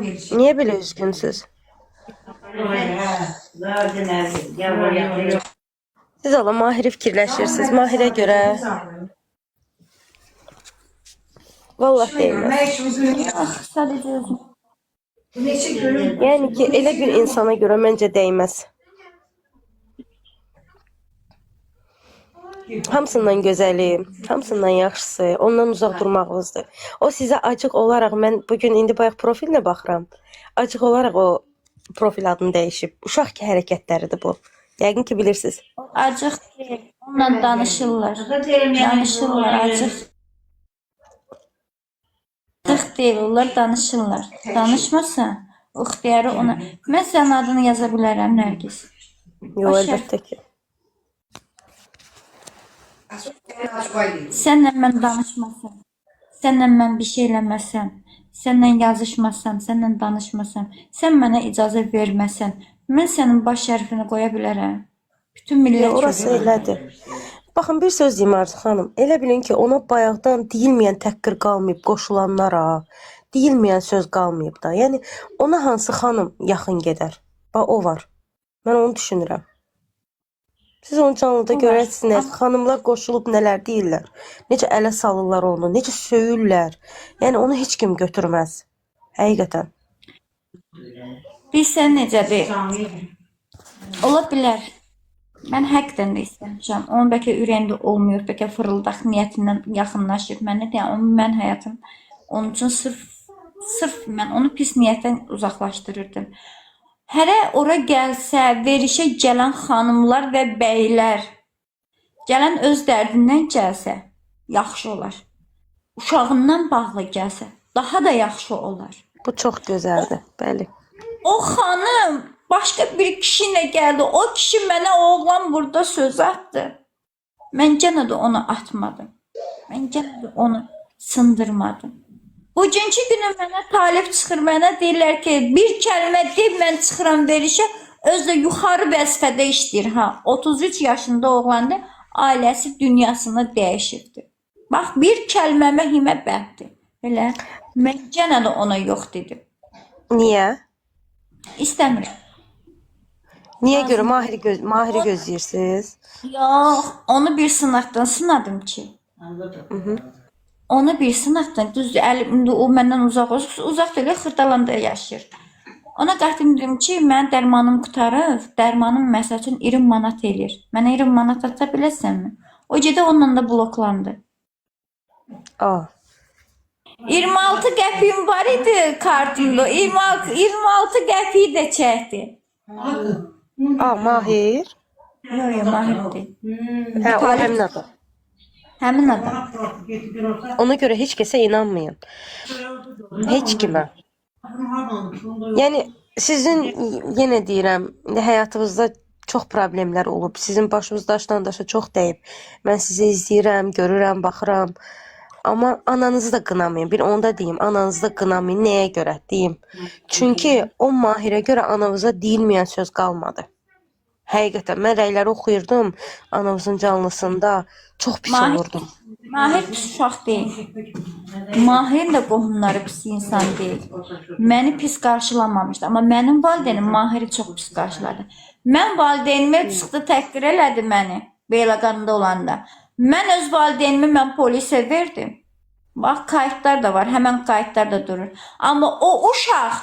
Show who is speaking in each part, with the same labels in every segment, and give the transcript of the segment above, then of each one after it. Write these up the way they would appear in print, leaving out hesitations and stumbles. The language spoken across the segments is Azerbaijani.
Speaker 1: Niyə belə üzgünsüz? Siz Allah Mahiri fikirləşirsiniz. Mahirə görə vallahi deyilməz.
Speaker 2: Sadəcə özüm.
Speaker 1: Yəni ki, elə bir insana görə məncə dəyməz. Hamısından gözəli, hamısından yaxşısı, ondan uzaq durmağınızdır. O sizə acıq olaraq, mən bugün indi bayaq profilinə baxıram. Acıq olaraq o profil adını dəyişib. Uşaq ki hərəkətləridir bu. Yəqin ki bilirsiniz.
Speaker 2: Acıq deyil. Onunla danışırlar. Danışırlar acıq. Acıq deyil, onlar danışırlar. Danışmasa, o ixtiyarı ona... Mən sənin adını yaza bilərəm, Nərgiz.
Speaker 1: Yox, əlbəttə ki.
Speaker 2: Sənlə mən danışmasam, sənlə mən bir şey eləməsəm, sənlə yazışmasam, sənlə danışmasam, sən mənə icazə verməsən, mən sənin baş hərfini qoya bilərəm. Bütün millət
Speaker 1: Orası elədir. Baxın, bir söz deyim Arzu xanım. Elə bilin ki, ona bayaqdan deyilməyən təhqir qalmayıb qoşulanlara, deyilməyən söz qalmayıb da. Yəni, ona hansı xanım yaxın gedər? Bax, o var. Mən onu düşünürəm. Siz onu canlıda görərsiniz. Xanımlar qoşulub nələr deyirlər. Necə ələ salırlar onu, necə söyürlər. Yəni, onu heç kim götürməz. Həqiqətən.
Speaker 2: Bilsən necədir? Ola bilər. Mən həqiqdən də istəmişəm. Onun bəlkə ürəyində olmuyor, bəlkə fırıldaq niyyətindən yaxınlaşıb. Mən nə deyəm, mən həyatım onun üçün sırf mən onu pis niyyətdən uzaqlaşdırırdım. Hərə ora gəlsə, verişə gələn xanımlar və bəylər, gələn öz dərdindən gəlsə, yaxşı olar. Uşağından bağlı gəlsə, daha da yaxşı olar.
Speaker 1: Bu çox gözəldir, bəli.
Speaker 2: O xanım başqa bir kişi ilə gəldi. O kişi mənə oğlan burada söz atdı. Mən yenə də onu atmadım. Mən yenə də onu sındırmadım. Bugünkü günü mənə talib çıxır. Mənə deyirlər ki, bir kəlmə deyib mən çıxıram verişə. Özü də yuxarı vəzifədə işləyir. 33 yaşında oğlandır. Ailəsi dünyasını dəyişibdir. Bax, bir kəlməmə himə bəhdir. Elə mən yenə də ona yox dedim.
Speaker 1: Niyə?
Speaker 2: İstəmirəm.
Speaker 1: Niyə görə Mahiri gözləyirsiniz?
Speaker 2: Yox, onu bir sınaqdan sınadım ki. Onu bir sınaqdan, düzdür, əlimdə o məndən uzaq deyil, Xırdalanda yaşayır. Ona qalxdım dedim ki, mən dərmanım qutarır, dərmanım məsəl üçün 20 manat eləyir. Mənə 20 manat ata bilərsənmi? O gedə onunla da bloklandı. 26 qəpiyim var idi kartımda, 26 qəpiyi də çəkdi.
Speaker 1: Mahir?
Speaker 2: Yox, Mahir deyil.
Speaker 1: O həmin adam.
Speaker 2: Həmin adam.
Speaker 1: Ona görə heç kəsə inanmayın. Heç kimə. Yəni, sizin, yenə deyirəm, həyatınızda çox problemlər olub. Sizin başınız daşdan daşa çox dəyib. Mən sizi izləyirəm, görürəm, baxıram. Amma ananızı da qınamayın. Bir onu da deyim, ananızı da qınamayın. Nəyə görə deyim? Çünki o Mahirə görə anavıza deyilməyən söz qalmadı. Həqiqətən, mən rəyləri oxuyurdum anavızın canlısında. Çox pis olurdum.
Speaker 2: Mahir pis uşaq deyil. Mahirin də qohumları pis insan deyil. Məni pis qarşılamamışdı. Amma mənim valideynim Mahiri çox pis qarşıladı. Mən valideynimə çıxdı, təhqir elədi məni Beyləqanda olanda. Mən öz valideynimi mən polisə verdim. Bax, qayıtlar da var, həmən qayıtlar da durur. Amma o uşaq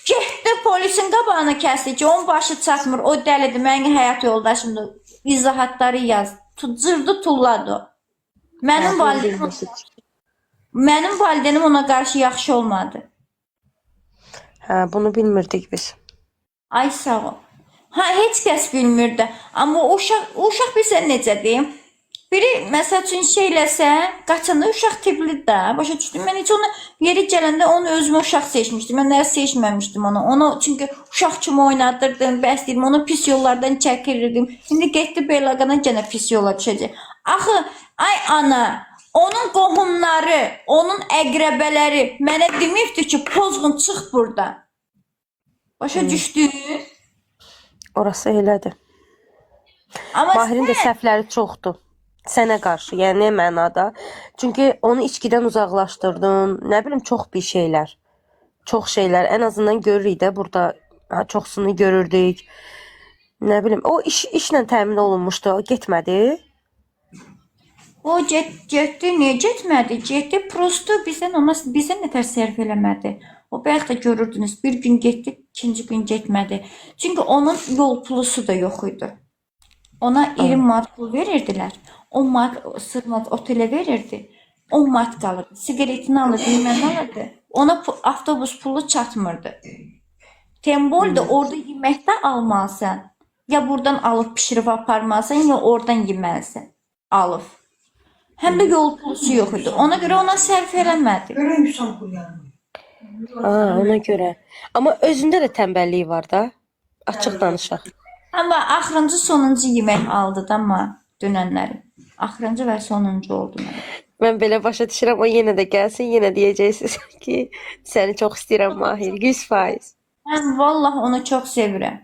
Speaker 2: getdi polisin qabağını kəsdi ki, onun başı çatmır, o dəlidir, mənim həyat yoldaşımdır. İzahatları yaz. Cırdı, tulladı o. Mənim valideynim ona qarşı yaxşı olmadı.
Speaker 1: Bunu bilmirdik biz.
Speaker 2: Ay sağ ol. Heç kəs bilmirdi. Amma o uşaq bilsən necə deyim? Biri məsəl üçün şey eləsə, qaçanda uşaq tiblidir də. Başa düşdüm. Mən heç onu yeri gələndə onu özümə uşaq seçmişdim. Mən nəyə seçməmişdim onu. Onu çünki uşaq kimi oynadırdım, bəsləyirdim. Onu pis yollardan çəkirirdim. İndi getdi Beyləqana yenə pis yola düşəcək. Axı, ay ana, onun qohumları, onun əqrəbələri mənə deməyibdir ki, pozğun çıx buradan. Başa düşdün?
Speaker 1: Orası elədir. Mahirin də səhvləri çoxdur. Sənə qarşı, yəni nə mənada? Çünki onu içkidən uzaqlaşdırdın, nə bilim çox bir şeylər. çox şeylər ən azından görürük də burada çoxsunu görürdük. Nə bilim, o işlə təmin olunmuşdu, o getmədi.
Speaker 2: O getdi, niyə getmədi? Getdi, prosto bizə nətər sərf eləmədi. O bayaq da görürdünüz, bir gün getdi, ikinci gün getmədi. Çünki onun yol pulusu da yox idi. Ona 20 manat pul verirdilər. 10 manat sırf otelə verirdi. 10 manat qalırdı. Siqaretini alırdı, yeməğini alırdı. Ona avtobus pulu çatmırdı. Tembol da orada yeməkdə almalısan. Ya buradan alıb pişirib aparmalısan, ya oradan yeməlisən. Alıb. Həm də yol pulusu yox idi. Ona görə ona sərf eləmədi.
Speaker 1: Ona görə. Amma özündə də tənbəlliyi var da. Açıq danışaq.
Speaker 2: Amma axırıncı, sonuncu yemək aldı da amma dünənləri. Axırıncı və sonuncu oldu mənə.
Speaker 1: Mən belə başa düşürəm, o yenə də gəlsin, yenə deyəcəksiniz ki, səni çox istəyirəm Mahir, 100%.
Speaker 2: Mən vallah onu çox sevirəm.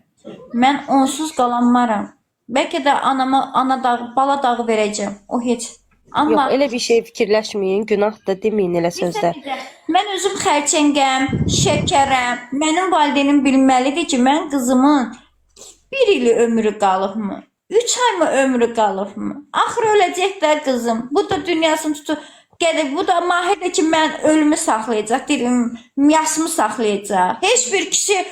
Speaker 2: Mən onsuz qalanmaram. Bəlkə də ana dağı, bala dağı verəcəm. O heç. Amma
Speaker 1: Yox, elə bir şey fikirləşməyin, günah da deməyin elə sözlər.
Speaker 2: mən özüm xərçəngəm, şəkərəm. Mənim valideynim bilməlidir ki, mən qızımın 1 ili ömrü qalıbmı? 3 ayımı ömrü qalıbmı? Axır öləcək də qızım. Bu da dünyasını tutur. Gedib, bu da Mahir də ki, mən ölümü saxlayacaq, deyirəm, yasımı saxlayacaq. Heç bir kişi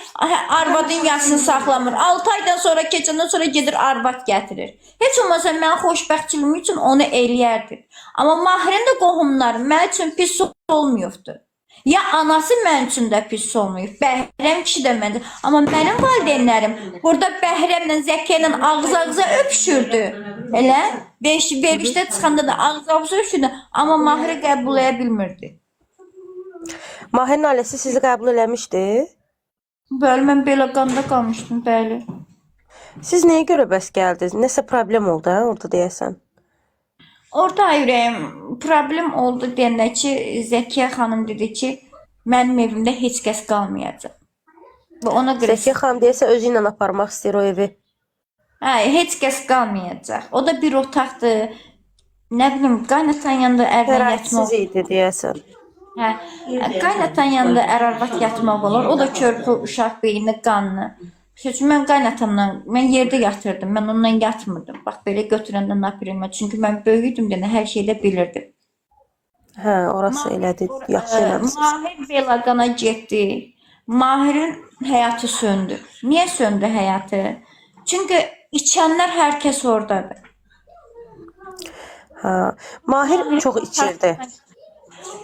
Speaker 2: arvadın yasını saxlamır. 6 aydan sonra, keçəndən sonra gedir arvad gətirir. Heç olmasa mən xoşbəxtçiliyim üçün onu eləyərdi. Amma Mahirin də qohumları mən üçün pis olmayıbdı. Ya anası mən üçün də pis olmayıb. Bəhrəm kişi də məndə. Amma mənim valideynlərim burada Bəhrəmlə, Zəkiyə ilə ağız-ağıza öpüşürdü. Elə? Verişdə çıxanda da ağız-ağıza öpüşürdü. Amma Mahiri qəbul edə bilmirdi.
Speaker 1: Mahirin ailəsi sizi qəbul eləmişdi.
Speaker 2: Bəli, mən belə qanda qalmışdım, bəli.
Speaker 1: Siz nəyə görə bəs gəldiniz? Nəsə problem oldu hə, orada deyəsən.
Speaker 2: Orada ürəyim problem oldu deyəndə ki, Zəkiyə xanım dedi ki, mənim evimdə heç kəs qalmayacaq. Və ona görə
Speaker 1: Zəkiyə xanım deyəsə özü ilə aparmaq istəyir o evi.
Speaker 2: hə, heç kəs qalmayacaq. O da bir otaqdır. Nə bilim, qaynatan yanında ərlə yatmaq.
Speaker 1: Siz idi deyəsən.
Speaker 2: Hə, qaynatan yanında ər-arvad yatmaq olar. O da körpü uşaq beyni qanlı. Çünki mən qaynatamla, mən yerdə yatırdım. Mən onunla yatmırdım. Bax belə götürəndə nə yapıram? Çünki mən böyüdüm deyə hər şeyi də bilirdim.
Speaker 1: Hə, orası elədir. Yaxşı eləmisiniz.
Speaker 2: Mahir Belaqana getdi. Mahirin həyatı söndü. Niyə söndü həyatı? Çünki içənlər hər kəs oradadır.
Speaker 1: Hə, Mahir çox içirdi.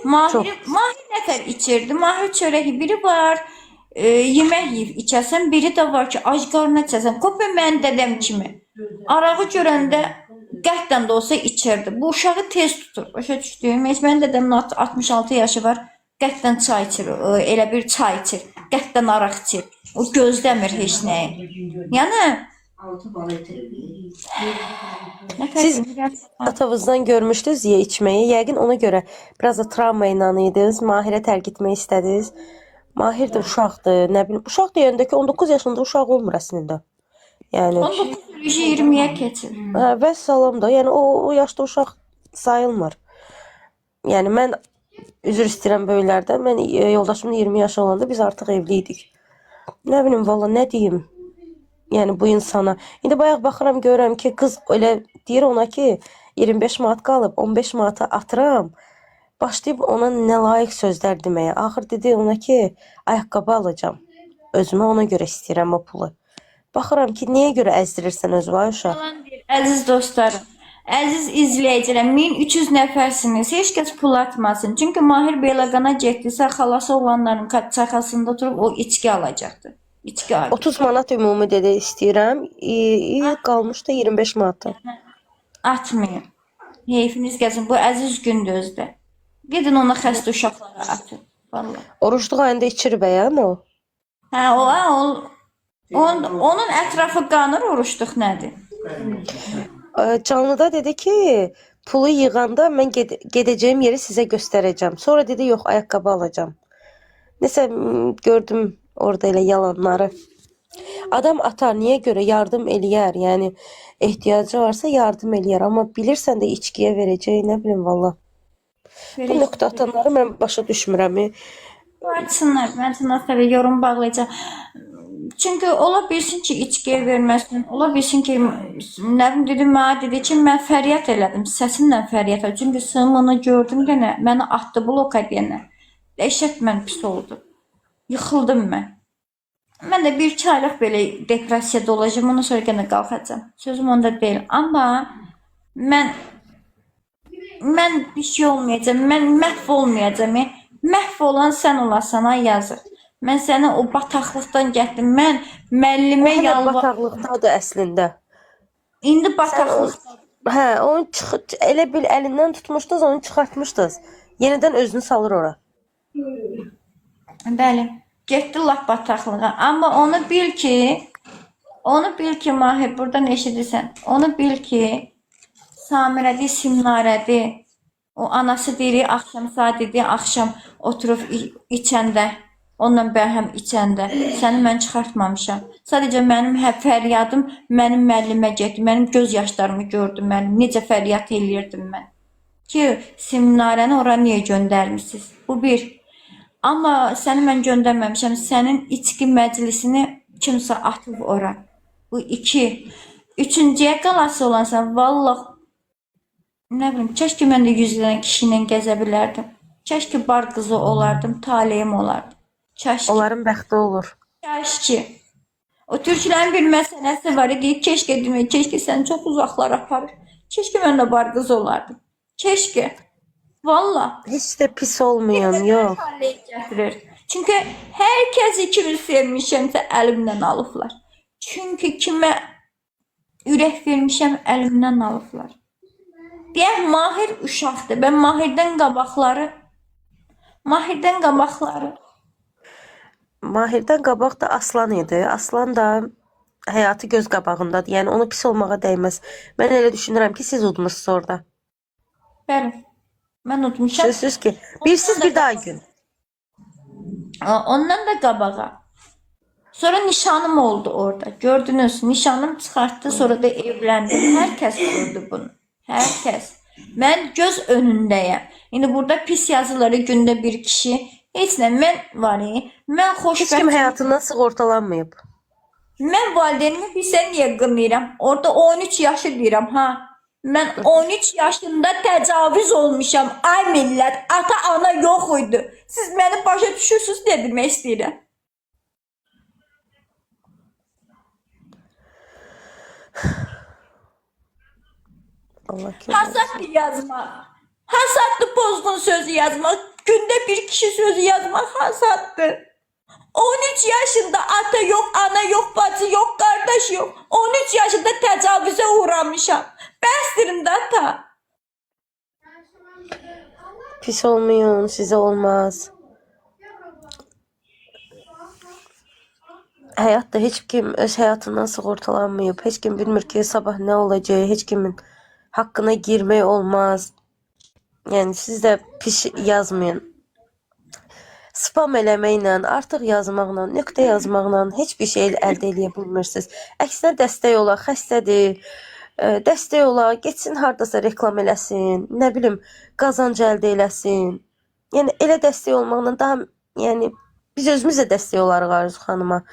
Speaker 2: Mahir nətər içirdi? Mahir çörəyi biri var. Yemək yeyib içəsən, biri də var ki, ac qarnına içəsən. Kopya mənim dədəm kimi. Arağı görəndə qəhddən də olsa içirdi. Bu uşağı tez tutur. Başa düşdüm. Heç mənim dədəmin 66 yaşı var. Qəhddən çay içir. Elə bir çay içir. Qəhddən araq içir. O gözləmir heç nəyi. Yəni
Speaker 1: Siz atavızdan görmüşdünüz ya içməyi. Yəqin ona görə biraz da travma ilə idiniz. Mahirə tərk etmək istədiniz. Mahir də uşaqdır, nə bilim. Uşaq deyəndə ki, 19 yaşında uşaq olmur əslində. Yəni
Speaker 2: 19 20-yə keçir.
Speaker 1: və salam da, yəni o yaşda uşaq sayılmır. Yəni mən üzr istəyirəm böyüklərdən. Mən yoldaşımın 20 yaşı olanda biz artıq evli idik. Nə bilim valla nə deyim? Yəni bu insana. İndi bayaq baxıram görürəm ki, qız elə deyir ona ki, 25 manat qalıb, 15 manata atıram. Başlayıb ona nə layiq sözlər deməyə. Axır dedi ona ki, ayaqqabı alacağam. Özümə ona görə istəyirəm o pulu. Baxıram ki, niyə görə əzdirirsən özünü ay uşaq?
Speaker 2: Əziz dostlarım, əziz izləyicilər, 1300 nəfərsiniz. Heç kəs pul atmasın. Çünki Mahir Belaqana getdisə, xalası olanların çaxasında oturub o içki alacaqdı. İçki alacaq.
Speaker 1: 30 manat ümumi dedi istəyirəm. Qalmış da 25 manata.
Speaker 2: Atmayın. Heyfiniz gəlsin. Bu əziz gündür özdə. Gedin ona xəstə uşaqlara atın. Vallahi.
Speaker 1: Oruçluq ayında içir bəyəm o?
Speaker 2: Hə, onun ətrafı qanır, oruçluq nədir?
Speaker 1: Canlıda dedi ki, pulu yığanda mən gedəcəyim yeri sizə göstərəcəm. Sonra dedi, yox, ayaqqabı alacağım. Nəsə gördüm orada elə yalanları. Adam atar, niyə görə yardım eləyər? Yəni ehtiyacı varsa yardım eləyər. Amma bilirsən də içkiyə verəcək, nə bilim valla. Bu nöqtə atanları mən başa düşmürəm.
Speaker 2: Açsınlar. Mən sana tabii yorum bağlayacağım. Çünki ola bilsin ki içkiyə verməsin. Ola bilsin ki nə bilim dedim mənə dedi ki mən fəryad elədim. Səsimlə fəryad elədim. Çünki sığım onu gördüm yenə məni atdı bloka yenə. Dəhşət mən pis oldu. Yıxıldım mən. Mən də 1-2 aylıq belə depressiyada olacağım. Ondan sonra yenə qalxacağam. Sözüm onda deyil. Amma mən bir şey olmayacağam. Mən məhv olmayacağam. Məhv olan sən olasan ay yazıq. Mən səni o bataqlıqdan gətirdim. Mən müəllimə
Speaker 1: Hələ
Speaker 2: yalvar.
Speaker 1: bataqlıqdadır əslində.
Speaker 2: İndi
Speaker 1: Sən o,
Speaker 2: bataqlıqda.
Speaker 1: hə, onu elə bil əlindən tutmuşdunuz, onu çıxartmışdınız. Yenidən özünü salır ora.
Speaker 2: Bəli. Getdi lap bataqlığa. Amma onu bil ki Mahir buradan eşidirsən. Onu bil ki Samirədir, Simnarədir. O anası deyir, axşam saat idi, axşam oturub içəndə, onunla bərhəm içəndə. Səni mən çıxartmamışam. Sadəcə mənim fəryadım mənim müəllimə getdi. Mənim göz yaşlarımı gördü mənim. Necə fəryad eləyirdim mən. Ki, Simnarəni ora niyə göndərmisiniz? Bu bir. Amma səni mən göndərməmişəm. Sənin içki məclisini kimsə atıb ora. Bu iki. Üçüncüyə qalası olansan, vallah nə bilim, keşke mən də 100 dənə kişi ilə gəzə bilərdim. Keşke bar qızı olardım, taleyim olardı. Keşke.
Speaker 1: Onların bəxti olur.
Speaker 2: Keşke. O türklərin bir məsələsi var idi. Keşke demək, keşke səni çox uzaqlara aparır. Keşke mən də bar qızı olardım. Keşke. Valla.
Speaker 1: Heç də pis olmayan, yox.
Speaker 2: Taleyi gətirir. Çünki hər kəsi kimi sevmişəmsə əlimdən alıblar. Çünki kimə ürək vermişəm əlimdən alıblar. Deyək, Mahir uşaqdır. Ben Mahirdən qabaqları
Speaker 1: Mahirdən qabaq da Aslan idi. Aslan da həyatı göz qabağındadır. Yəni onu pis olmağa dəyməz. Mən elə düşünürəm ki, siz udmuşsunuz orada.
Speaker 2: bəli, mən unutmuşam.
Speaker 1: Sözsüz ki, bir siz bir daha gün.
Speaker 2: Ondan da qabağa. Sonra nişanım oldu orada. Gördünüz, nişanım çıxartdı, sonra da evləndim. Hər kəs gördü bunu. Hər kəs. Mən göz önündəyəm. İndi burada pis yazıları gündə bir kişi. Heç nə, mən var ya, mən
Speaker 1: Heç kim
Speaker 2: xoşbəxt.
Speaker 1: həyatından sığortalanmayıb.
Speaker 2: Mən valideynimi bilsən niyə qınayıram? Orada 13 yaşı deyirəm, ha. Mən 13 yaşında təcavüz olmuşam. Ay millət, ata ana yox idi. Siz məni başa düşürsünüz nə demək istəyirəm?
Speaker 1: Allah kömək.
Speaker 2: Hasadlı yazmaq. Hasadlı pozğun sözü yazmaq. Gündə bir kişi sözü yazmaq hasaddır. 13 yaşında ata yok, ana yok, bacı yok, kardeş yok. 13 yaşında təcavüzə uğramışam. Bəsdirin də ata.
Speaker 1: Pis olmayın, sizə olmaz. Həyatda heç kim öz həyatından sığortalanmayıb. Heç kim bilmir ki, sabah nə olacaq. Heç kimin haqqına girmək olmaz. Yəni siz də pis yazmayın. Spam eləməklə, artıq yazmaqla, nöqtə yazmaqla heç bir şey əldə edə bilmirsiniz. Əksinə dəstək ola, xəstədir. Dəstək ola, getsin hardasa reklam eləsin, nə bilim, qazanc əldə eləsin. Yəni elə dəstək olmaqla daha, yəni biz özümüz də dəstək olarıq Arzu xanıma.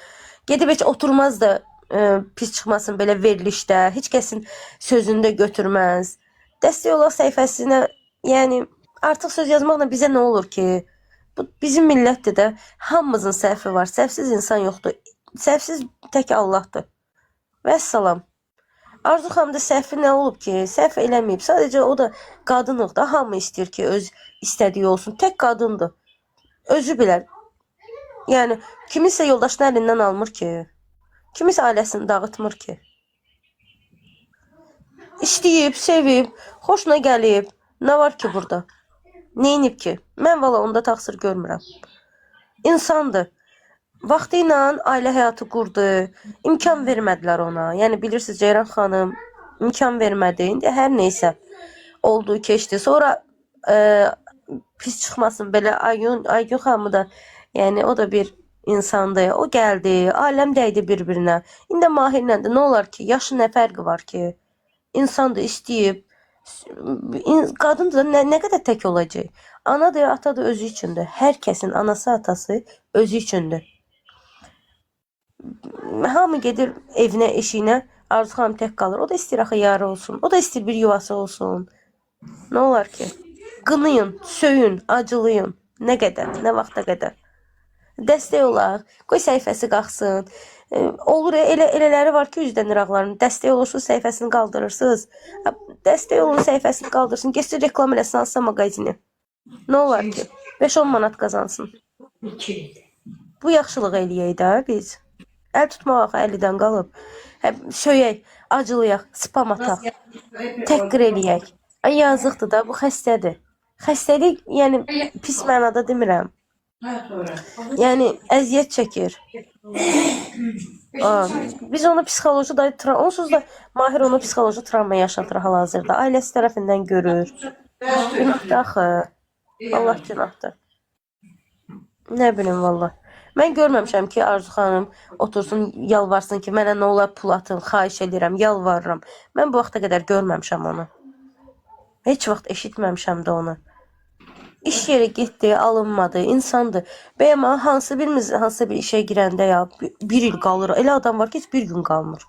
Speaker 1: Gedib heç oturmaz da pis çıxmasın belə verilişdə, heç kəsin sözünü də götürməz. Dəstək ola səhifəsinə, yəni artıq söz yazmaqla bizə nə olur ki? Bu bizim millətdir də, hamımızın səhvi var. Səhvsiz insan yoxdur. Səhvsiz tək Allahdır. Vəssalam. Arzu xanımda səhvi nə olub ki? Səhv eləməyib. Sadəcə o da qadınıq da. Hamı istəyir ki, öz istədiyi olsun. Tək qadındır. Özü bilər. Yəni kiminsə yoldaşını əlindən almır ki. Kiminsə ailəsini dağıtmır ki. İstəyib, sevib, xoşuna gəlib. Nə var ki burada? Neyinib ki? Mən valla onda təqsir görmürəm. İnsandır. Vaxtı ilə ailə həyatı qurdu. İmkan vermədilər ona. Yəni bilirsiniz Ceyran xanım imkan vermədi. İndi hər neysə oldu, keçdi. Sonra pis çıxmasın belə Aygün xanımı da, yəni o da bir insandır. O gəldi, aləm dəydi bir-birinə. İndi Mahirlə də nə olar ki? Yaşı nə fərqi var ki? İnsandır, istəyib. Qadın da nə qədər tək olacaq? Ana da, ata da özü üçündür. Hər kəsin anası, atası özü üçündür. Hamı gedir evinə, eşiyinə, Arzu xanım tək qalır. O da istəyir axı yarı olsun. O da istəyir bir yuvası olsun. Nə olar ki? Qınayın, söyün, acılayın. Nə qədər, nə vaxta qədər. Dəstək olaq. Qoy səhifəsi qalxsın. Olur elələri var ki, üzdən iraqların. Dəstək olursunuz, səhifəsini qaldırırsınız. Dəstək olun, səhifəsini qaldırsın. Geçsin reklam eləsin hansısa mağazini. Nə olar ki? 5-10 manat qazansın. Bu yaxşılıq eləyək də biz. Əl tutmaq 50-dən qalıb. Söyək, acılayaq, spam ataq. Təhqir eləyək. Ay yazıqdır da, bu xəstədir. Xəstəlik, yəni pis mənada demirəm. Yəni əziyyət çəkir. Biz onu psixoloji da, onsuz da Mahir onu psixoloji travma yaşatır hal-hazırda. Ailəsi tərəfindən görür. Günahdır axı. Allah günahdır. Nə bilim vallah. Mən görməmişəm ki, Arzu xanım otursun, yalvarsın ki, mənə nə olar pul atın, xahiş edirəm, yalvarıram. Mən bu vaxta qədər görməmişəm onu. Heç vaxt eşitməmişəm də onu. İş yeri getdi, alınmadı, insandır. Bəyəm hansı birimiz hansısa bir işə girəndə ya bir il qalır. Elə adam var ki, heç bir gün qalmır.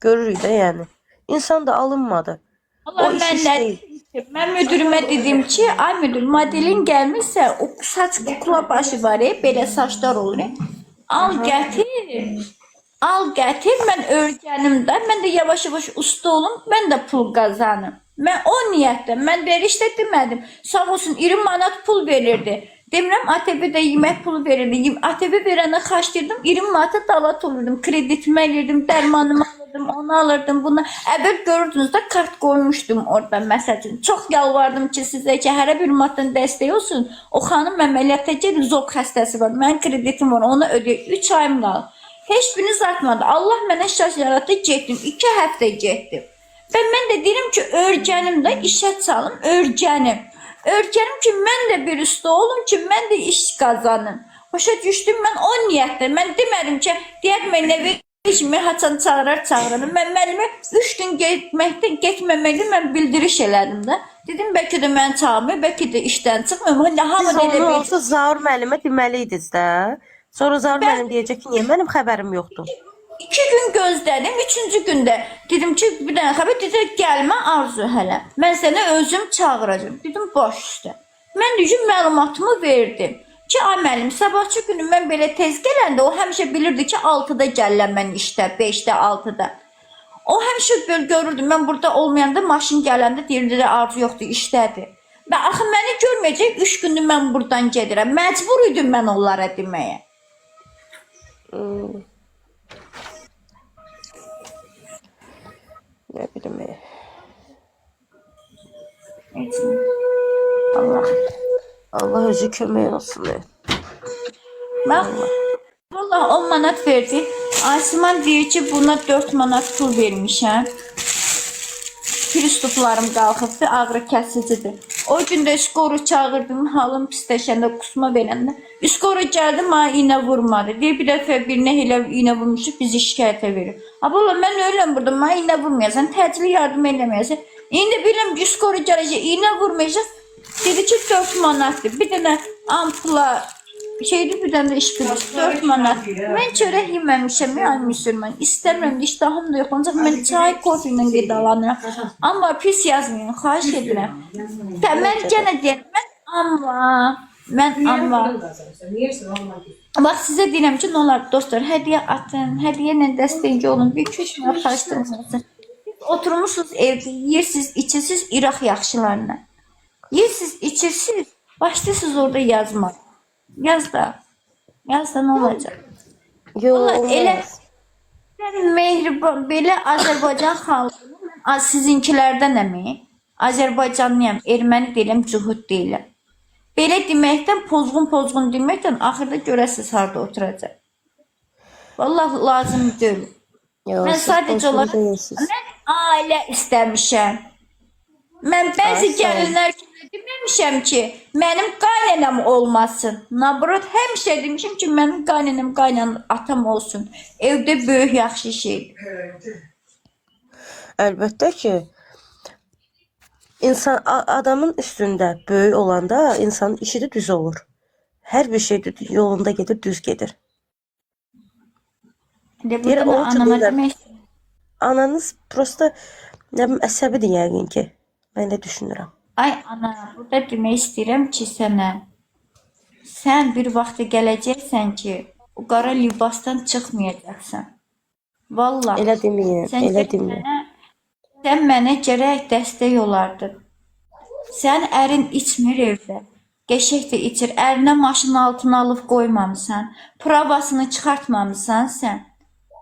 Speaker 1: Görürük də yəni. İnsan da alınmadı.
Speaker 2: Allah mən müdürümə dedim ki, ay müdür, modelin gəlmişsə, o saç kukla başı var, belə saçlar olur. Al gətir. Al gətir, mən öyrənim də, mən də yavaş-yavaş usta olum, mən də pul qazanım. Mən o niyyətdə, mən verişdə demədim. Sağ olsun 20 manat pul verirdi. Demirəm ATV-də yemək pulu verirdi. ATV verənə xaçlayırdım, 20 manata dalat olurdum. Kreditimi elirdim, dərmanımı alırdım, onu alırdım, bunu. Əvvəl görürdünüz də kart qoymuşdum orada məsəl üçün. Çox yalvardım ki, sizə ki, hərə bir manatdan dəstək olsun. O xanım əməliyyata gedir, zor xəstəsi var. Mənim kreditim var, onu ödəyir. 3 ayım qalır. Heç biriniz atmadı. Allah mənə şans yaratdı, getdim. 2 həftə getdim. Və mən də deyirəm ki, öyrənim də, işə çalım, öyrənim. Öyrənim ki, mən də bir usta olum ki, mən də iş qazanım. Başa düşdüm, mən o niyyətdə. Mən demədim ki, deyək mən nə verişimi, haçan çağırır. Mən müəllimə 3 gün getməməkdə mən bildiriş elədim də. Dedim, bəlkə də mən çağırmır, bəlkə də işdən çıxmıyorum.
Speaker 1: Siz onu olsa Zaur müəllimə deməliydiniz də. Sonra Zaur müəllim deyəcək ki, niyə mənim xəbərim yoxdur?
Speaker 2: 2 gün gözlədim, 3-cü gündə dedim ki, bir dənə xəbər, dedi, gəlmə Arzu hələ. Mən səni özüm çağıracağım. Dedim, baş üstə. Mən düzgün məlumatımı verdim. Ki, ay müəllim, sabahçı günü mən belə tez gələndə, o həmişə bilirdi ki, 6-da gələm mən işdə, 5-də, 6-da. O həmişə böyle görürdü, mən burada olmayanda, maşın gələndə deyirdi, Arzu yoxdur, işdədir. Və axı məni görməyəcək, 3 gündür mən buradan gedirəm. Məcbur idim mən onlara deməyə.
Speaker 1: Nə bilim. Allah özü kömək olsun.
Speaker 2: Bax, vallahi 10 manat verdi. Asiman deyir ki, buna 4 manat pul vermişəm. Pristuplarım qalxıbdı, ağrı kəsicidir. O gün də skoru çağırdım, halım pisləşəndə, qusma verəndə. Skoru gəldi, mənə iynə vurmadı. Deyir, bir dəfə birinə elə iynə vurmuşuq, bizi şikayətə verir. Abla, mən öləm burada, mənə iynə vurmayasan, təcili yardım eləməyəsən. İndi biləm, skoru gələcək, iynə vurmayacaq. Dedi ki, 4 manatdır. Bir dənə ampula şeydi, bir dənə də iş bilirsin, 4 manat. Mən çörək yeməmişəm, ay müsəlman. İstəmirəm, iştahım da yox. Ancaq mən çay, kofe ilə qidalanıram. Amma pis yazmayın, xahiş edirəm. Mən yenə deyirəm, mən amma. Bax, sizə deyirəm ki, nə olar, dostlar, hədiyyə atın, hədiyyə ilə dəstəkçi olun, bir köşmə xaçdırmasın. Oturmuşsunuz evdə, yeyirsiniz, içirsiniz İraq yaxşılarına. Yeyirsiniz, içirsiniz, başlayırsınız orada yazmaq. Yaz da nə olacaq?
Speaker 1: Yox,
Speaker 2: elə mehriban, belə Azərbaycan xalqı, sizinkilərdən əmi, Azərbaycanlıyam, erməni deyiləm, cühud deyiləm. Belə deməkdən, pozğun deməkdən, axırda görəsiniz harada oturacaq. Vallahi lazım deyil. Mən sadəcə olaraq, mən ailə istəmişəm. Mən bəzi gəlinlər kimi deməmişəm ki, mənim qaynanam olmasın. Nabrot, həmişə demişim ki, mənim qaynanam atam olsun. Evdə böyük yaxşı şey.
Speaker 1: Əlbəttə ki, Adamın üstündə böyük olanda insanın işi də düz olur. Hər bir şey yolunda gedir, düz gedir.
Speaker 2: İndi
Speaker 1: Deyir,
Speaker 2: burada da
Speaker 1: onun üçün
Speaker 2: anama
Speaker 1: deyirlər,
Speaker 2: demək
Speaker 1: ananız prosta nə bilim əsəbidir yəqin ki. Mən də düşünürəm.
Speaker 2: ay ana, burada demək istəyirəm ki sənə, sən bir vaxt gələcəksən ki, o qara libasdan çıxmayacaqsan. Vallah,
Speaker 1: Elə deməyin,
Speaker 2: sən
Speaker 1: elə
Speaker 2: gərək
Speaker 1: deməyin.
Speaker 2: mənə gərək dəstək olardın. Sən ərin içmir evdə. Qəşəng də içir. Ərinə maşının altına alıb qoymamısan. Pravasını çıxartmamısan sən.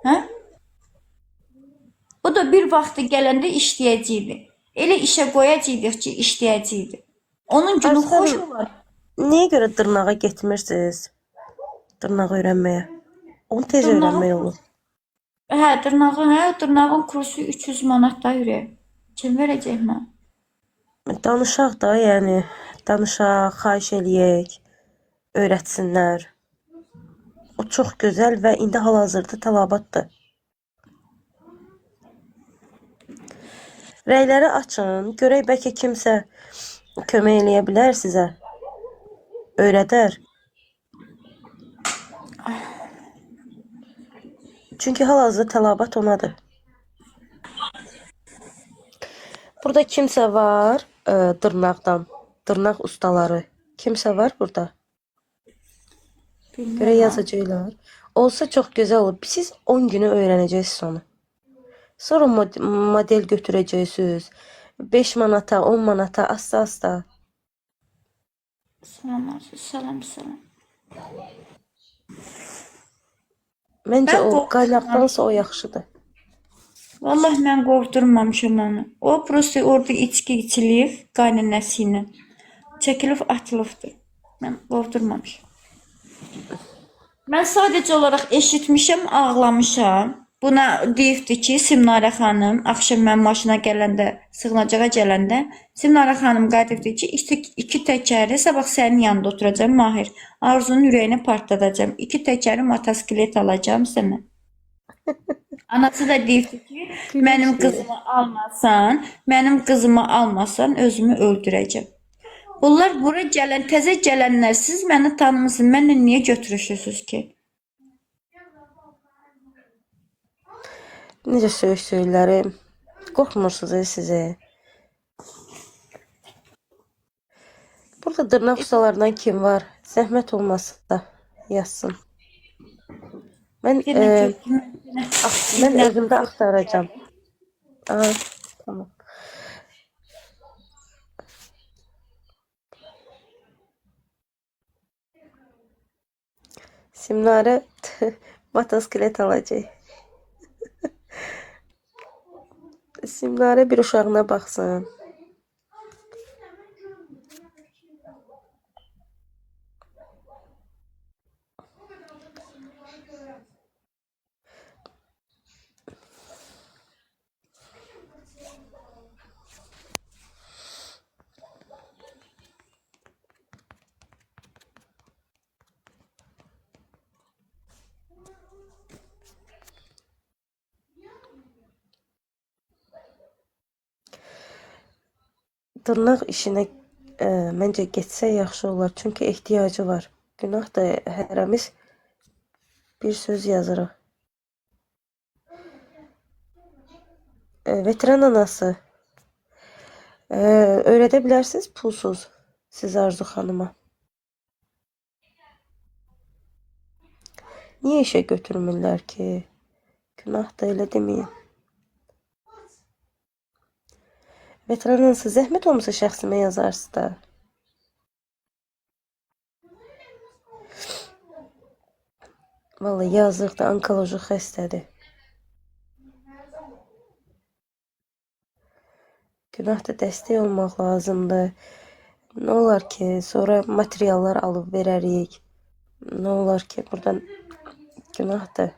Speaker 2: Hə? Bu da bir vaxtı gələndə işləyəcəkdi. Elə işə qoyacaqdıq ki, işləyəcəkdi. Onun günü
Speaker 1: Arzu
Speaker 2: xoş
Speaker 1: xanım,
Speaker 2: olar.
Speaker 1: niyə görə dırnağa getmirsiniz? Dırnaq öyrənməyə. Onu tez öyrənmək
Speaker 2: Dırnağın,
Speaker 1: olur.
Speaker 2: dırnağın kursu 300 manat da yürü. Kim verəcək mənə?
Speaker 1: Danışaq da, yəni danışaq, xahiş eləyək, öyrətsinlər. O çox gözəl və indi hal-hazırda tələbatdır. Rəyləri açın, görək bəlkə kimsə kömək eləyə bilər sizə. Öyrədər. Çünki hal-hazırda tələbat onadır. Burada kimsə var, dırnaqdan, dırnaq ustaları. Kimsə var burada. Görə
Speaker 2: Bilmirəm.
Speaker 1: yazacaqlar. Olsa çox gözəl olur. Siz 10 günü öyrənəcəksiniz onu. Sonra model götürəcəksiniz. 5 manata, 10 manata, asta-asta.
Speaker 2: Salam, salam, salam.
Speaker 1: Məncə
Speaker 2: Mən
Speaker 1: o
Speaker 2: qorxuram.
Speaker 1: qaynaqdansa o yaxşıdır.
Speaker 2: Vallahi mən qovdurmamışam onu. O prosta orada içki içilib qaynanəsi ilə. Çəkilib atılıbdır. Mən qovdurmamışam. Mən sadəcə olaraq eşitmişəm, ağlamışam. Buna deyibdi ki, Simnarə xanım, axşam mən maşına gələndə, sığınacağa gələndə, Simnarə xanım qayıdıb ki, iki təkəri sabah sənin yanında oturacam, Mahir. Arzunun ürəyini partladacam. İki təkəri motosiklet alacam sənə. Anası da deyibdi ki, mənim qızımı almasan, özümü öldürəcəm. Bunlar bura gələn, təzə gələnlər, siz məni tanımısınız, mənlə niyə götürüşürsünüz ki?
Speaker 1: Necə söylərim? Qorxmursunuz sizi. Burada dırnaq ustalarından kim var? Zəhmət olmasa da yazsın. Mən evimdə axtaracağam. Aha, tamam. Simnarə motosiklet alacaq. Simnarə bir uşağına baxsın. Dırnaq işinə məncə getsə yaxşı olar. Çünki ehtiyacı var. Günah da hərəmiz bir söz yazırıq. Veteran anası. Öyrədə bilərsiniz pulsuz siz Arzu xanıma. Niyə işə götürmürlər ki? Günah da elə deməyin. Veteran anası zəhmət olmasa şəxsimə yazarsınız da. Vallahi yazıq da onkoloji xəstədir. Günah da dəstək olmaq lazımdır. Nə olar ki, sonra materiallar alıb verərik. Nə olar ki, buradan günahdır.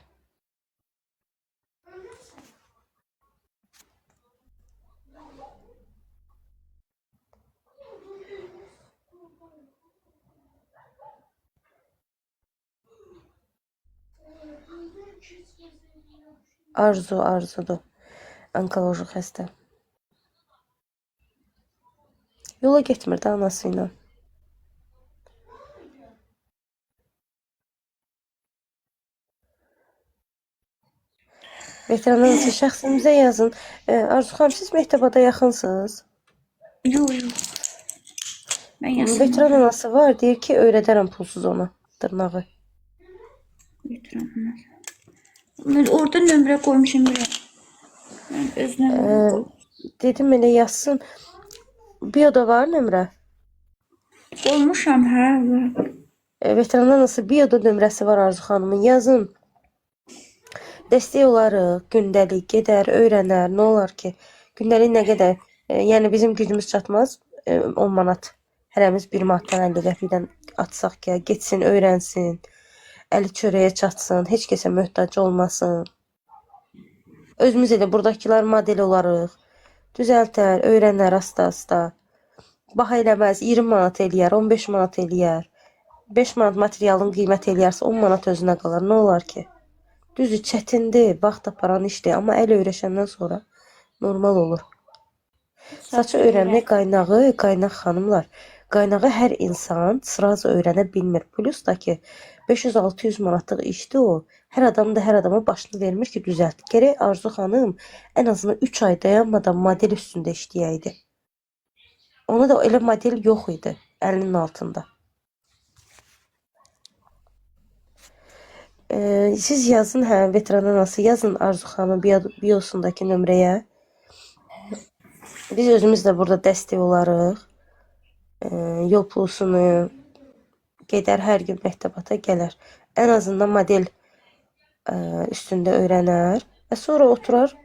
Speaker 1: Arzudur. Onkoloji xəstə. Yola getmirdi anası ilə. Veteranlarınızı şəxsinizə yazın. Arzu xanım, siz məktəbada yaxınsınız.
Speaker 2: Yox, yox. Mən yazım.
Speaker 1: Veteran anası var, deyir ki, öyrədərəm pulsuz ona dırnağı.
Speaker 2: Orada nömrə qoymuşam belə. Mən öz nömrəmi
Speaker 1: Dedim elə yazsın. Bioda var nömrə.
Speaker 2: qoymuşam, hə, var.
Speaker 1: Veteranlar anası bioda nömrəsi var Arzu xanımın. Yazın. Dəstək olarıq, gündəlik gedər, öyrənər, nə olar ki? Gündəlik nə qədər? Yəni bizim gücümüz çatmaz 10 manat. Hərəmiz 1 manatdan 50 qəpikdən atsaq ki, getsin, öyrənsin. Əli çörəyə çatsın, heç kəsə möhtac olmasın. Özümüz elə buradakılar model olarıq. Düzəltər, öyrənər asta-asta. Baha eləməz, 20 manat eləyər, 15 manat eləyər. 5 manat materialın qiymət eləyərsə 10 manat özünə qalar. Nə olar ki? Düzü çətindir, vaxt aparan işdir, amma əl öyrəşəndən sonra normal olur. Saçı öyrənmək qaynaq xanımlar. Qaynağı hər insan sıraza öyrənə bilmir. Plus da ki, 500-600 manatlıq işdir o. Hər adam da hər adama başını vermir ki, düzəlt. Gərək Arzu xanım ən azından 3 ay dayanmadan model üstündə işləyəydi. Ona da elə model yox idi əlinin altında. Siz yazın, hə, veteran anası yazın Arzu xanım biosundakı nömrəyə. Biz özümüz də burada dəstək olarıq. Yol pulsunu gedər, hər gün məktəbata gələr. Ən azından model üstündə öyrənər və sonra oturar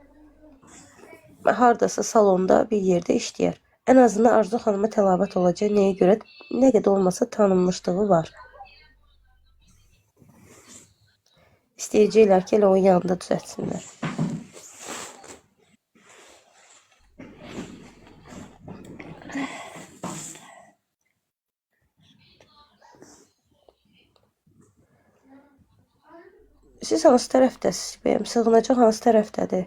Speaker 1: hardasa salonda bir yerdə işləyər. Ən azından Arzu xanıma tələbat olacaq. Nəyə görə? Nə qədər olmasa tanınmışlığı var. İstəyəcəklər ki, elə o yanında düzəltsinlər. Siz hansı tərəfdəsiniz? Bəyəm sığınacaq hansı tərəfdədir?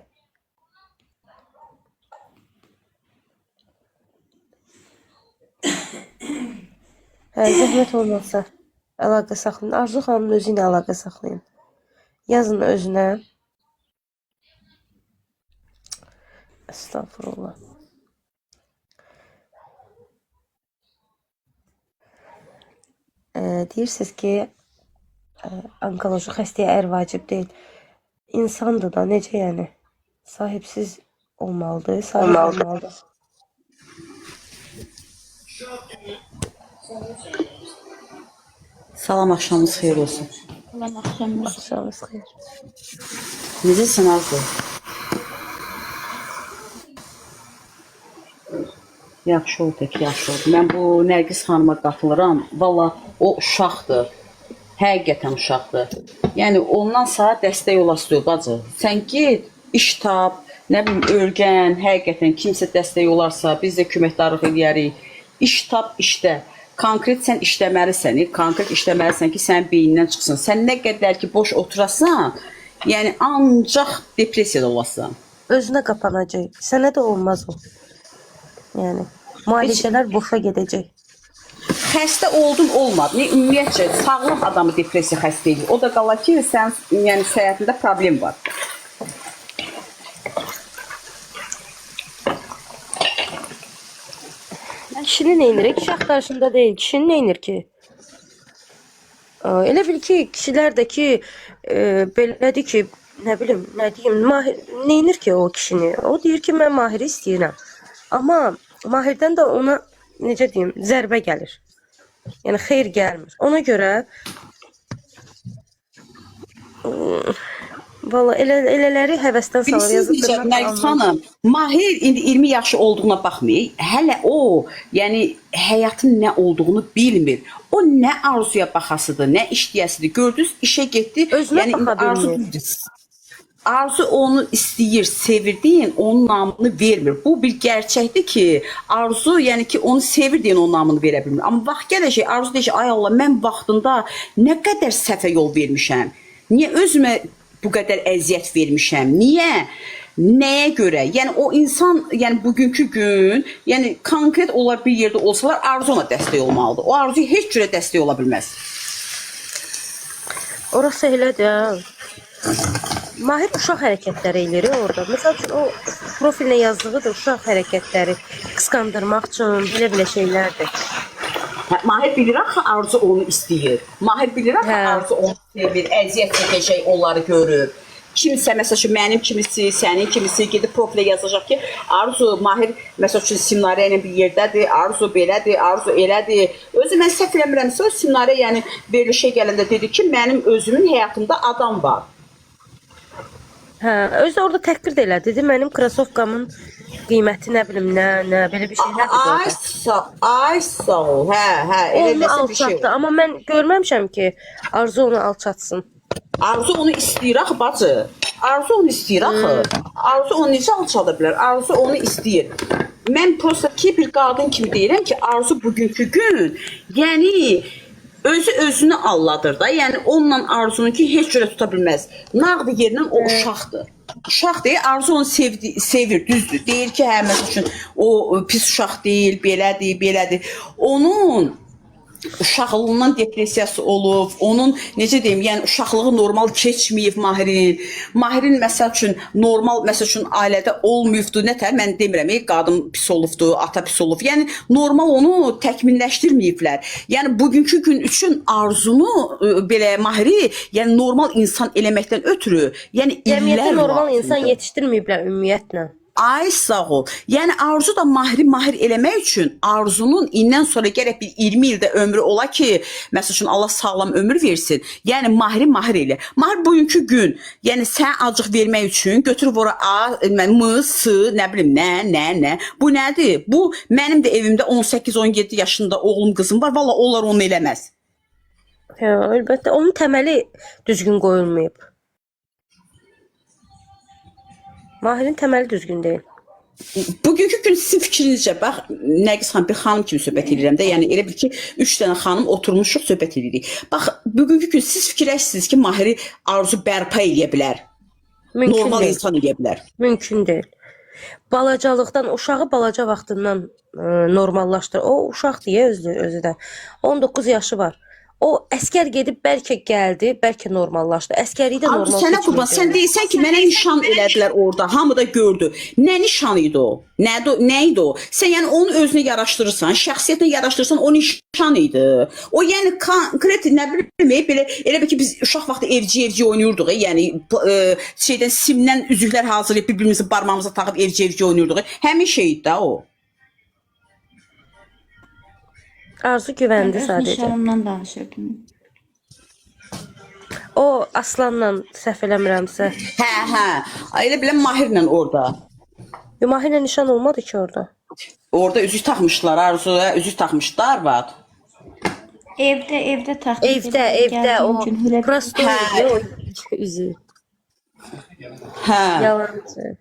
Speaker 1: Zəhmət olmasa əlaqə saxlayın. Arzu xanımın özü ilə əlaqə saxlayın. Yazın özünə. Estağfurullah. Deyirsiniz ki, onkoloji xəstəyə ər vacib deyil. İnsandır da, necə yəni? Sahibsiz olmalıdır, sahib olmalıdır.
Speaker 3: Salam, axşamınız xeyir olsun.
Speaker 2: Salam, axşamınız.
Speaker 1: Axşamınız xeyir.
Speaker 3: Necəsən Arzu? Yaxşı oldu, yaxşı oldu. Mən bu Nərgiz xanıma qatılıram. Valla o uşaqdır. Həqiqətən uşaqdır. Yəni ondansa dəstək olasın bacı. Sən get, iş tap, nə bilim öyrən, həqiqətən kimsə dəstək olarsa biz də köməkdarlıq edərik. İş tap, işlə. Konkret sən işləməlisən, konkret işləməlisən ki, sənin beynindən çıxsın. Sən nə qədər ki, boş oturasan, yəni ancaq depressiyada olasan.
Speaker 1: Özünə qapanacaq. Sənə də olmaz o. Yəni, müalicələr boşa gedəcək.
Speaker 3: Xəstə oldun, olmadı. Ümumiyyətcə, sağlam adamı depressiya xəstə edir. O da qala ki, sən yəni, səhətində problem var.
Speaker 1: Kişinin neynir? Kişi axtarışında deyil. Kişinin neynir ki? Elə bil ki, kişilər də ki, belədir ki, nə bilim, nə deyim, neynir ki o kişini? O deyir ki, mən Mahiri istəyirəm. Amma Mahirdən də ona, necə deyim, zərbə gəlir. Yəni, xeyr gəlmir. Ona görə, valla elələri həvəsdən salır.
Speaker 3: Bilirsiniz necə, Nərgiz xanım, Mahir indi 20 yaşı olduğuna baxmayır. Hələ o, yəni həyatın nə olduğunu bilmir. O nə arzuya baxasıdır, nə işləyəsidir. Gördünüz, işə getdi.
Speaker 1: Özünə
Speaker 3: yəni,
Speaker 1: baxa bilmir.
Speaker 3: Arzu onu istəyir, sevirdiyin onun namını vermir. Bu bir gerçəkdir ki, Arzu, yəni ki, onu sevirdiyin onun namını verə bilmir. Amma vaxt gələcək, Arzu deyəcək, ay Allah, mən vaxtında nə qədər səhvə yol vermişəm. Niyə özümə bu qədər əziyyət vermişəm? Niyə Nəyə görə? Yəni o insan, yəni bugünkü gün, yəni konkret olar bir yerdə olsalar arzu ona dəstək olmalıdır. O arzuya heç cürə dəstək ola bilməz.
Speaker 1: Orası elədir. Ha. Mahir uşaq hərəkətləri eləyir orada. Məsəl üçün o profilinə yazdığı da uşaq hərəkətləri, qısqandırmaq üçün belə şeylərdir.
Speaker 3: Hə, Mahir bilir axı arzu onu istəyir. Mahir bilir axı
Speaker 1: Hə.
Speaker 3: arzu onu sevir, əziyyət çəkəcək onları görür. Kimsə məsəl üçün mənim kimisi, sənin kimisi gedib profilə yazacaq ki, arzu Mahir məsəl üçün Simnarə ilə bir yerdədir, arzu belədir, arzu elədir. Özü mən səhv eləmirəmsə, Simnarə yəni verilişə gələndə dedi ki, mənim özümün həyatımda adam var.
Speaker 1: Hə, özü də orada təhqir də elədi. Dedi mənim krasovkamın qiyməti nə bilim nə belə bir şeylər
Speaker 3: Ay
Speaker 1: dedi.
Speaker 3: sağ ol. Hə, elə
Speaker 1: Onu
Speaker 3: nəsə bir şey.
Speaker 1: alçatdı, amma mən görməmişəm ki, Arzu onu alçatsın.
Speaker 3: Arzu onu istəyir axı bacı. Arzu onu istəyir axı. Arzu onu necə alçada bilər? Arzu onu istəyir. Mən prosta ki bir qadın kimi deyirəm ki, Arzu bugünkü gün, yəni özü özünü alladır da. Yəni onunla Arzununki heç cürə tuta bilməz. Nağdı yerindən o uşaqdır. Uşaq deyil, Arzu onu sevir, düzdür. Deyir ki, hə məsəl üçün o pis uşaq deyil, belədir, belədir. Onun uşaqlığından depressiyası olub, onun necə deyim, yəni uşaqlığı normal keçməyib Mahirin. Mahirin məsəl üçün normal, məsəl üçün ailədə olmayıbdı, nətər mən demirəm, qadın pis olubdu, ata pis olub. Yəni normal onu təkmilləşdirməyiblər. Yəni bugünkü gün üçün Arzunu belə Mahiri, yəni normal insan eləməkdən ötürü, yəni
Speaker 1: Cəmiyyətdə
Speaker 3: illər
Speaker 1: normal
Speaker 3: lazımdır.
Speaker 1: insan yetişdirməyiblər ümumiyyətlə.
Speaker 3: Ay sağ ol. Yəni Arzu da mahir eləmək üçün Arzunun indən sonra gərək bir 20 ildə ömrü ola ki, məsəl üçün Allah sağlam ömür versin. Yəni mahir elə. Mahir bugünkü gün, yəni sən acıq vermək üçün götürüb ora M, S, nə bilim, nə. Bu nədir? Bu mənim də evimdə 18-17 yaşında oğlum, qızım var. Valla onlar onu eləməz.
Speaker 1: Hə, əlbəttə onun təməli düzgün qoyulmayıb. Mahirin təməli düzgün deyil.
Speaker 3: Bugünkü gün sizin fikrinizcə, bax, Nərgiz xanım, bir xanım kimi söhbət edirəm də, yəni elə bil ki, 3 dənə xanım oturmuşuq, söhbət edirik. Bax, bugünkü gün siz fikirləşirsiniz ki, Mahiri Arzu bərpa edə bilər.
Speaker 1: Mümkün
Speaker 3: Normal
Speaker 1: deyil.
Speaker 3: insan edə bilər.
Speaker 1: Mümkün deyil. Balacalıqdan, uşağı balaca vaxtından normallaşdır. O uşaq deyə özü də. 19 yaşı var. O əskər gedib bəlkə gəldi, bəlkə normallaşdı. Əskərlikdə
Speaker 3: Arzu,
Speaker 1: normal
Speaker 3: sənə qurban, sən deyirsən ki, mənə nişan elədilər orada, hamı da gördü. Nə nişan idi o? Nə idi o? Sən yəni onu özünə yaraşdırırsan, şəxsiyyətinə yaraşdırırsan, o nişan idi. O yəni konkret nə bilim, belə elə bir ki biz uşaq vaxtı evci oynayırdıq, yəni şeydən simdən üzüklər hazırlayıb bir-birimizin barmağımıza taxıb evci oynayırdıq. Həmin şeydi də o.
Speaker 1: Arzu güvəndi
Speaker 2: Öz
Speaker 1: sadəcə.
Speaker 2: nişanımdan danışırdım.
Speaker 1: O Aslanla səhv eləmirəmsə.
Speaker 3: Hə. Elə biləm Mahirlə orada.
Speaker 1: Mahirlə nişan olmadı ki orada.
Speaker 3: Orada üzük taxmışlar, Arzuya üzük taxmışlar, var.
Speaker 2: Evdə taxdım.
Speaker 1: Evdə o prosto idi o üzü.
Speaker 3: Hə.
Speaker 1: Yalancı.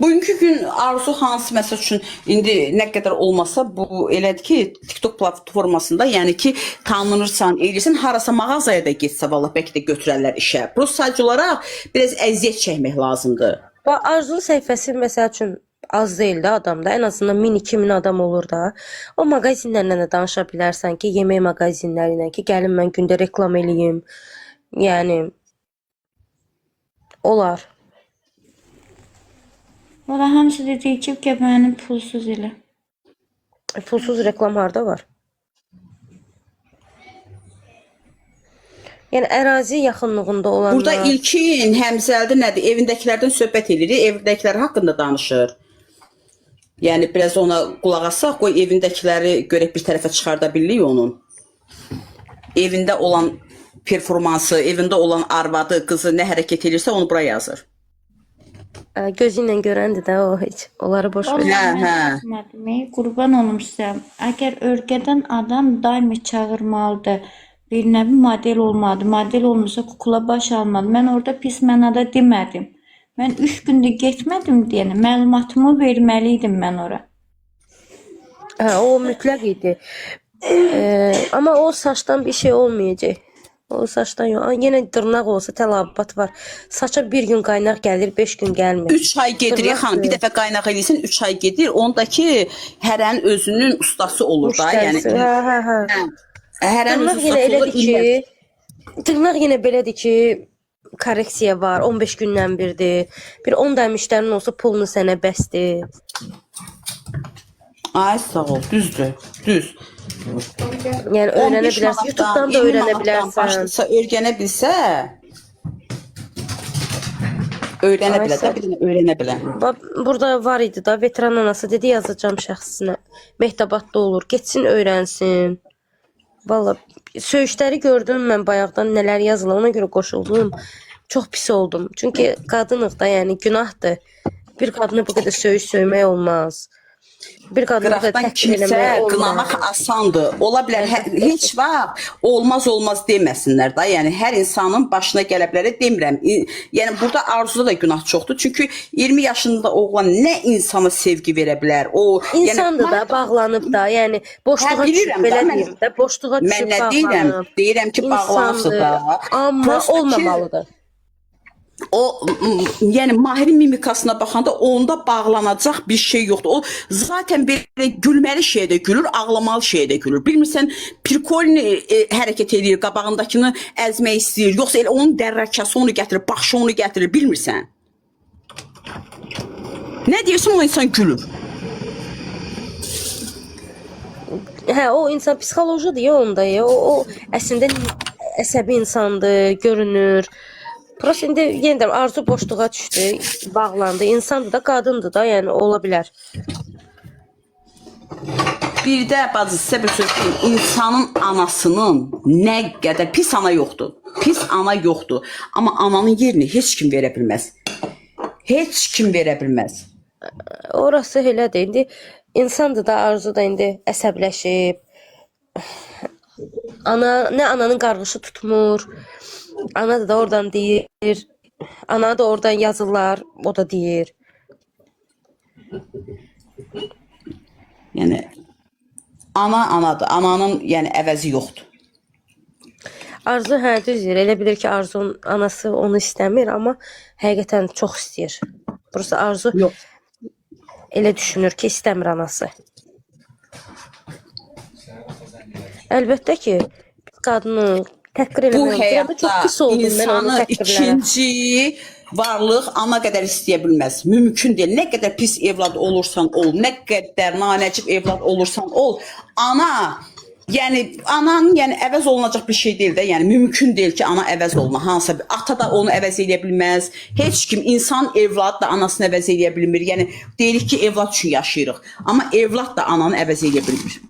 Speaker 3: Bugünkü gün Arzu hansı məsəl üçün indi nə qədər olmasa bu elədir ki TikTok platformasında, yəni ki tanınırsan, eləyirsən, harasa mağazaya da getsə vallah bəlkə də götürərlər işə. Prosta sadəcə olaraq biraz əziyyət çəkmək lazımdır.
Speaker 1: Bax Arzunun səhifəsi məsəl üçün az deyil də adamda. Ən azından 1000-2000 adam olur da. O mağazinlərlə də danışa bilərsən ki, yemək mağazinləri ilə ki, gəlin mən gündə reklam eləyim. Yəni olar.
Speaker 2: Valla hamısı dediyi ki, mənim pulsuz elə.
Speaker 1: Pulsuz reklam harda var? Yəni ərazi yaxınlığında olanlar.
Speaker 3: Burada İlkin, Həmzəli nədir? Evindəkilərdən söhbət edirik, evindəkilər haqqında danışır. Yəni biraz ona qulaq asaq, qoy evindəkiləri görək bir tərəfə çıxarda bilirik onun. Evində olan performansı, evində olan arvadı, qızı nə hərəkət edirsə onu bura yazır.
Speaker 1: Gözü ilə görəndir də o heç. Onları boş ver.
Speaker 3: Hə.
Speaker 2: Qurban olum sizə. Əgər ölkədən adam daimi çağırmalıdır, bir nəvi model olmadı, model olmasa kukla baş almadı. Mən orada pis mənada demədim. Mən 3 gündür getmədim deyəni, məlumatımı verməliydim mən ora.
Speaker 1: Hə, o mütləq idi. Amma o saçdan bir şey olmayacaq. O saçdan yox. Yenə dırnaq olsa tələbat var. Saça bir gün qaynaq gəlir, 5 gün gəlmir.
Speaker 3: 3 ay gedir
Speaker 1: Dırnaq
Speaker 3: xanım. Bir
Speaker 1: deyil.
Speaker 3: dəfə qaynaq eləyirsən 3 ay gedir. Ondakı hərənin özünün ustası olur da, yəni.
Speaker 1: Müştərisi. Hə.
Speaker 3: Hərənin
Speaker 1: Dırnaq
Speaker 3: öz
Speaker 1: yenə
Speaker 3: ustası olur.
Speaker 1: elədir ki, dırnaq yenə belədir ki, korreksiya var, 15 gündən birdir. Bir 10 dənə müştərin olsa pulunu sənə bəsdir.
Speaker 3: Ay sağ ol, düzdür, düz.
Speaker 1: Yəni öyrənə
Speaker 3: 15
Speaker 1: bilərsən,
Speaker 3: manatdan,
Speaker 1: YouTube-dan da
Speaker 3: 20
Speaker 1: öyrənə
Speaker 3: manatdan
Speaker 1: bilərsən.
Speaker 3: başlasa, öyrənə bilsə, öyrənə
Speaker 1: Ay,
Speaker 3: bilər də,
Speaker 1: sağ-
Speaker 3: bir dənə öyrənə bilər.
Speaker 1: Burada var idi da, veteran anası dedi yazacağım şəxsinə. Mehtabatda olur, getsin öyrənsin. Valla söyüşləri gördüm mən bayaqdan nələr yazılan, ona görə qoşuldum. Çox pis oldum. Çünki qadınıq da, yəni günahdır. Bir qadını bu qədər söyüş söymək olmaz. Bir qadını bu qədər
Speaker 3: Qıraqdan
Speaker 1: təhqir
Speaker 3: kimsə
Speaker 1: eləmək
Speaker 3: qınamaq
Speaker 1: olmaz.
Speaker 3: asandır. Ola bilər, heç vaxt olmaz deməsinlər da. Yəni hər insanın başına gələ bilər, demirəm. Yəni burada arzuda da günah çoxdur. Çünki 20 yaşında oğlan nə insana sevgi verə bilər? O
Speaker 1: İnsandır
Speaker 3: yəni,
Speaker 1: da, bağlanıb da, yəni boşluğa
Speaker 3: Hə,
Speaker 1: düşüb,
Speaker 3: bilirəm
Speaker 1: belə
Speaker 3: da, mən-
Speaker 1: deyim də, boşluğa
Speaker 3: mən
Speaker 1: düşüb
Speaker 3: nə deyirəm?
Speaker 1: bağlanıb.
Speaker 3: Deyirəm ki, bağlanıbsa da.
Speaker 1: İnsandır, amma
Speaker 3: Prosta ki,
Speaker 1: olmamalıdır.
Speaker 3: O yəni Mahirin mimikasına baxanda onda bağlanacaq bir şey yoxdur. O zaten belə gülməli şeydə gülür, ağlamalı şeydə gülür. Bilmirsən, Pirkolni hərəkət edir, qabağındakını əzmək istəyir, yoxsa elə onun dərrakəsi onu gətirir, başı onu gətirir, bilmirsən. Nə deyirsən o insan gülür.
Speaker 1: Hə, o insan psixolojidir ya onda ya. O əslində əsəbi insandır, görünür. Prosta indi yenə də arzu boşluğa düşdü, bağlandı. İnsandır da, qadındır da, yəni ola bilər.
Speaker 3: Bir də bacı sizə bir söz deyim, insanın anasının nə qədər pis ana yoxdur. Pis ana yoxdur. Amma ananın yerini heç kim verə bilməz. Heç kim verə bilməz.
Speaker 1: Orası elədir. İndi insandır da, arzu da indi əsəbləşib. Nə ananın qarğışı tutmur. Ana da oradan deyir. Ana da oradan yazırlar, o da deyir.
Speaker 3: Yəni ana anadır. Ananın yəni əvəzi yoxdur.
Speaker 1: Arzu hə düzdür. Elə bilir ki, Arzu'nun anası onu istəmir, amma həqiqətən çox istəyir. Burası Arzu
Speaker 3: Yox.
Speaker 1: elə düşünür ki, istəmir anası. Əlbəttə ki, qadını təhqir
Speaker 3: Bu
Speaker 1: eləmək olmaz. Çox pis
Speaker 3: həyatda
Speaker 1: oldum mən onu
Speaker 3: insanı
Speaker 1: təhqirlərə.
Speaker 3: ikinci varlıq ana qədər istəyə bilməz. Mümkün deyil. Nə qədər pis evlad olursan ol, nə qədər nanəcib evlad olursan ol, ana yəni ananın yəni əvəz olunacaq bir şey deyil də. Yəni mümkün deyil ki, ana əvəz olma. Hansısa bir ata da onu əvəz edə bilməz. Heç kim insan evlad da anasını əvəz edə bilmir. Yəni deyirik ki, evlad üçün yaşayırıq. Amma evlad da ananı əvəz edə bilmir.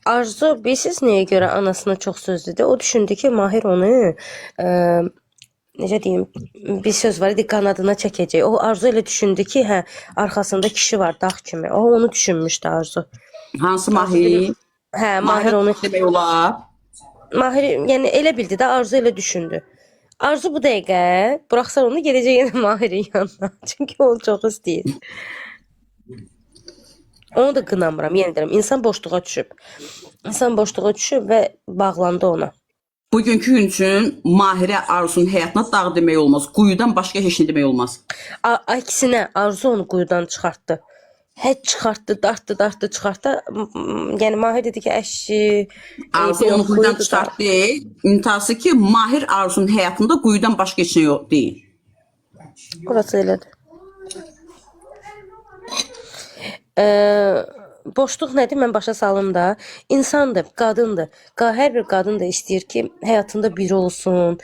Speaker 1: Arzu bilirsiniz nəyə görə anasına çox söz dedi? O düşündü ki, Mahir onu necə deyim, bir söz var idi, qanadına çəkəcək. O Arzu elə düşündü ki, hə, arxasında kişi var, dağ kimi. O onu düşünmüşdü Arzu.
Speaker 3: Hansı Mahir?
Speaker 1: Hə, Mahir onu
Speaker 3: demək olar.
Speaker 1: Mahir yəni elə bildi də, Arzu elə düşündü. Arzu bu dəqiqə buraxsa onu gedəcək yenə Mahirin yanına. Çünki onu çox istəyir. Onu da qınamıram, yenə deyirəm. İnsan boşluğa düşüb. İnsan boşluğa düşüb və bağlandı ona.
Speaker 3: Bugünkü gün üçün Mahirə Arzunun həyatına dağ demək olmaz. Quyudan başqa heç nə demək olmaz.
Speaker 1: Əksinə Arzu onu quyudan çıxartdı. Heç çıxartdı, dartdı, çıxartdı. Yəni Mahir dedi ki, əşi,
Speaker 3: Arzu onu quyudan çıxartdı. İntihası ki, Mahir Arzunun həyatında quyudan başqa heç nə yox deyil.
Speaker 1: Orası elədir. Boşluq nədir? Mən başa salım da. İnsandır, qadındır. Hər bir qadın da istəyir ki, həyatında biri olsun.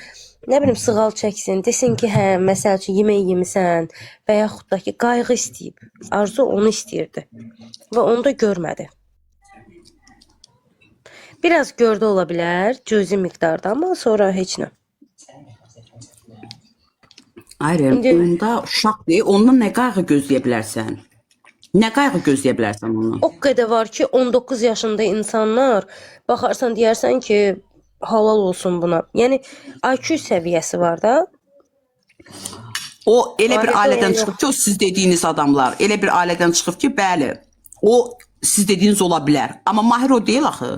Speaker 1: Nə bilim, sığal çəksin. Desin ki, hə, məsəl üçün yemək yemisən və yaxud da ki, qayğı istəyib. Arzu onu istəyirdi. Və onu da görmədi. Biraz gördü ola bilər, cüzi miqdarda, amma sonra heç nə.
Speaker 3: Ayrı, onda uşaqdır. Ondan nə qayğı gözləyə bilərsən? Nə qayğı gözləyə bilərsən ondan?
Speaker 1: O qədər var ki, 19 yaşında insanlar baxarsan deyərsən ki, halal olsun buna. Yəni IQ səviyyəsi var da.
Speaker 3: O elə bir
Speaker 1: Ailədə
Speaker 3: ailədən
Speaker 1: elə-
Speaker 3: çıxıb ki, o siz dediyiniz adamlar, elə bir ailədən çıxıb ki, bəli, o siz dediyiniz ola bilər. Amma Mahir o deyil axı.